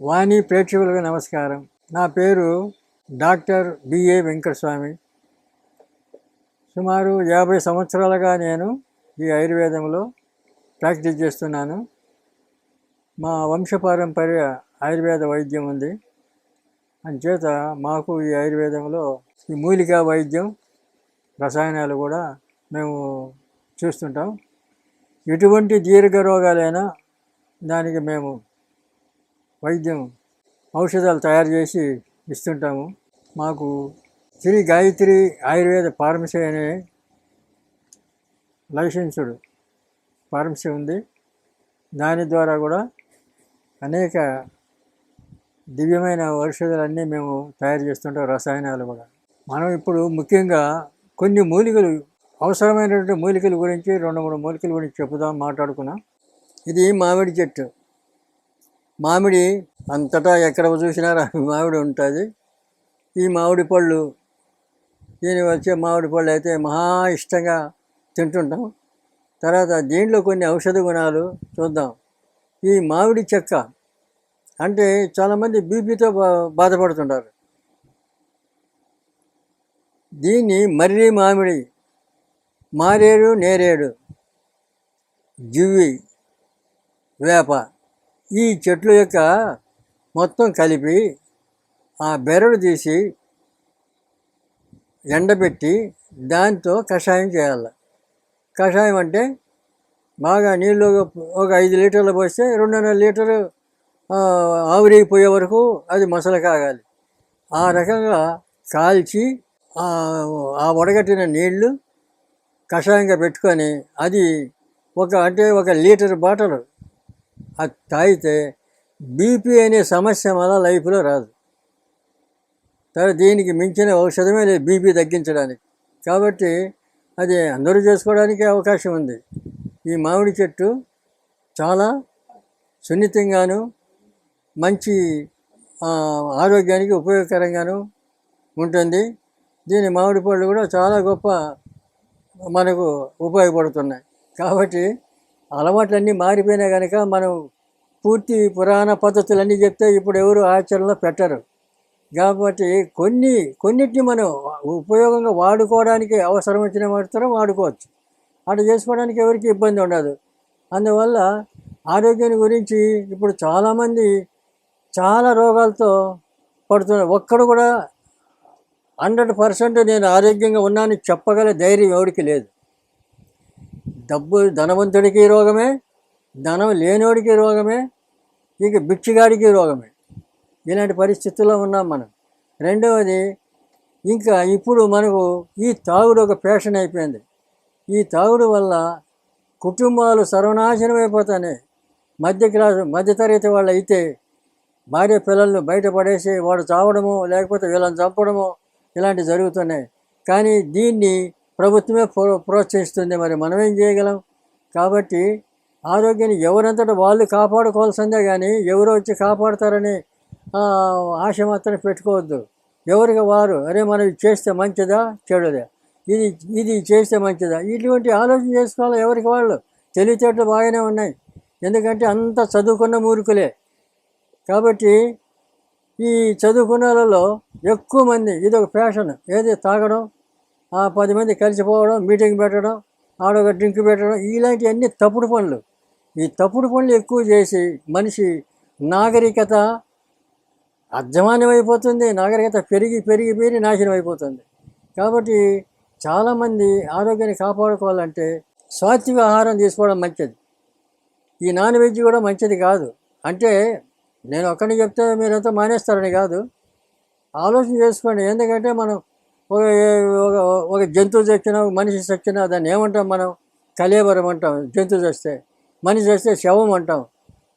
వాణి ప్రేక్షకులకు నమస్కారం. నా పేరు డాక్టర్ బిఏ వెంకటస్వామి. సుమారు 50 సంవత్సరాలుగా నేను ఈ ఆయుర్వేదంలో ప్రాక్టీస్ చేస్తున్నాను. మా వంశపారంపర్య ఆయుర్వేద వైద్యం ఉంది. అంచేత మాకు ఈ ఆయుర్వేదంలో ఈ మూలికా వైద్యం, రసాయనాలు కూడా మేము చూస్తుంటాం. ఎటువంటి దీర్ఘ రోగాలైనా దానికి మేము వైద్యం ఔషధాలు తయారు చేసి ఇస్తుంటాము. మాకు శ్రీ గాయత్రి ఆయుర్వేద ఫార్మసీ అనే లైసెన్స్డ్ ఫార్మసీ ఉంది. దాని ద్వారా కూడా అనేక దివ్యమైన ఔషధాలన్నీ మేము తయారు చేస్తుంటాం, రసాయనాలు కూడా. మనం ఇప్పుడు ముఖ్యంగా కొన్ని మూలికలు, అవసరమైనటువంటి మూలికల గురించి 2-3 మూలికల గురించి మాట్లాడుకున్నాం. ఇది మామిడి చెట్టు. మామిడి అంతటా ఎక్కడ చూసినా మామిడి ఉంటుంది. ఈ మామిడి పళ్ళు, దీని వచ్చే మామిడి పళ్ళు అయితే మహా ఇష్టంగా తింటుంటాం. తర్వాత దీంట్లో కొన్ని ఔషధ గుణాలు చూద్దాం. ఈ మామిడి చెక్క అంటే చాలామంది బీపీతో బాధపడుతుంటారు. దీన్ని మర్రి మామిడి, మారేడు, నేరేడు, జివ్వి, వేప ఈ చెట్ల యొక్క మొత్తం కలిపి ఆ బెరడు తీసి ఎండబెట్టి దాంతో కషాయం చేయాలి. కషాయం అంటే బాగా నీళ్ళు ఒక 5 లీటర్లు పోస్తే 2.5 లీటరు ఆవిరైపోయే వరకు అది మసలు కాగాలి. ఆ రకంగా కాల్చి ఆ వడగట్టిన నీళ్లు కషాయంగా పెట్టుకొని అది ఒక లీటర్ బాటలు అది తాగితే బీపీ అనే సమస్య మళ్ళా లైఫ్లో రాదు. తర్వాత దీనికి మించిన ఔషధమే లేదు బీపీ తగ్గించడానికి. కాబట్టి అది అందరూ చేసుకోవడానికి అవకాశం ఉంది. ఈ మామిడి చెట్టు చాలా సున్నితంగాను, మంచి ఆరోగ్యానికి ఉపయోగకరంగాను ఉంటుంది. దీని మామిడి పళ్ళు కూడా చాలా గొప్ప మనకు ఉపయోగపడుతున్నాయి. కాబట్టి అలవాట్లన్నీ మారిపోయినా కనుక మనం పూర్తి పురాణ పద్ధతులన్నీ చెప్తే ఇప్పుడు ఎవరు ఆచరణలో పెట్టరు. కాబట్టి కొన్నిటిని మనం ఉపయోగంగా వాడుకోవడానికి అవసరం వచ్చిన మాత్రం వాడుకోవచ్చు. అట్లా చేసుకోవడానికి ఎవరికి ఇబ్బంది ఉండదు. అందువల్ల ఆరోగ్యాన్ని గురించి ఇప్పుడు చాలామంది చాలా రోగాలతో పడుతున్నారు. ఒక్కడు కూడా 100% నేను ఆరోగ్యంగా ఉన్నానని చెప్పగల ధైర్యం ఎవరికి లేదు. ధనవంతుడికి రోగమే, ధనం లేనివాడికి రోగమే, ఇక బిక్షగాడికి రోగమే. ఇలాంటి పరిస్థితుల్లో ఉన్నాం మనం. రెండవది, ఇంకా ఇప్పుడు మనకు ఈ తాగుడు ఒక ఫ్యాషన్ అయిపోయింది. ఈ తాగుడు వల్ల కుటుంబాలు సర్వనాశనం అయిపోతాయి. మధ్యతరగతి వాళ్ళు అయితే భార్య పిల్లలను బయటపడేసి వాడు చావడము, లేకపోతే వీళ్ళని చంపడము ఇలాంటివి జరుగుతున్నాయి. కానీ దీన్ని ప్రభుత్వమే ప్రోత్సహిస్తుంది. మరి మనం ఏం చేయగలం? కాబట్టి ఆరోగ్యాన్ని ఎవరంతటా వాళ్ళు కాపాడుకోవాల్సిందే, కానీ ఎవరో వచ్చి కాపాడుతారని ఆశ మాత్రం పెట్టుకోవద్దు. ఎవరికి వారు మనం ఇది చేస్తే మంచిదా చెడుదా, ఇది చేస్తే మంచిదా, ఇటువంటి ఆలోచన చేసుకోవాలి. ఎవరికి వాళ్ళు తెలివితేటలు బాగానే ఉన్నాయి, ఎందుకంటే అంత చదువుకున్న మూర్ఖులే. కాబట్టి ఈ చదువుకున్నలలో ఎక్కువ మంది ఇదొక ఫ్యాషన్, ఏది తాగడం, 10 మంది కలిసిపోవడం, మీటింగ్ పెట్టడం, ఆడొక డ్రింక్ పెట్టడం, ఇలాంటివన్నీ తప్పుడు పనులు. ఈ తప్పుడు పనులు ఎక్కువ చేసి మనిషి నాగరికత అధ్వానం అయిపోతుంది. నాగరికత పెరిగి నాశనం అయిపోతుంది. కాబట్టి చాలామంది ఆరోగ్యాన్ని కాపాడుకోవాలంటే సాత్విక ఆహారం తీసుకోవడం మంచిది. ఈ నాన్ వెజ్ కూడా మంచిది కాదు. అంటే నేను ఒక్కడిని చెప్తే మీరంతా మానేస్తారని కాదు, ఆలోచన చేసుకోండి. ఎందుకంటే మనం ఒక జంతువు చచ్చినా, మనిషి చచ్చినా దాన్ని ఏమంటాం మనం? కళేబరం అంటాం. జంతువు చస్తే, మనిషి చస్తే శవం అంటాం.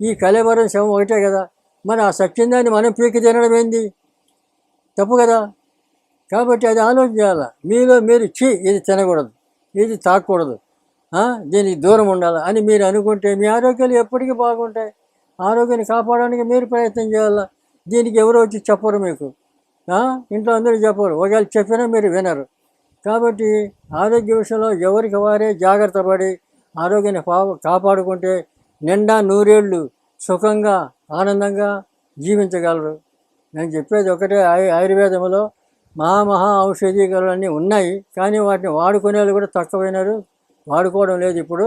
ఈ కళేబరం శవం ఒకటే కదా. మరి ఆ సత్యందాన్ని మనం పీకి తినడం ఏంది? తప్పు కదా. కాబట్టి అది ఆలోచన చేయాలి. మీరు ఇది తినకూడదు, ఇది తాకూడదు, దీనికి దూరం ఉండాలి అని మీరు అనుకుంటే మీ ఆరోగ్యాలు ఎప్పటికీ బాగుంటాయి. ఆరోగ్యాన్ని కాపాడడానికి మీరు ప్రయత్నం చేయాలి. దీనికి ఎవరో వచ్చి చెప్పరు మీకు, ఇంట్లో అందరూ చెప్పరు. ఒకవేళ చెప్పినా మీరు వినరు. కాబట్టి ఆరోగ్య విషయంలో ఎవరికి వారే జాగ్రత్త పడి ఆరోగ్యాన్ని కాపాడుకుంటే నిండా నూరేళ్ళు సుఖంగా ఆనందంగా జీవించగలరు. నేను చెప్పేది ఒకటే, ఆయుర్వేదంలో మహా ఔషధీకరణలు అన్నీ ఉన్నాయి, కానీ వాటిని వాడుకునే వాళ్ళు కూడా తక్కువైనారు, వాడుకోవడం లేదు ఇప్పుడు.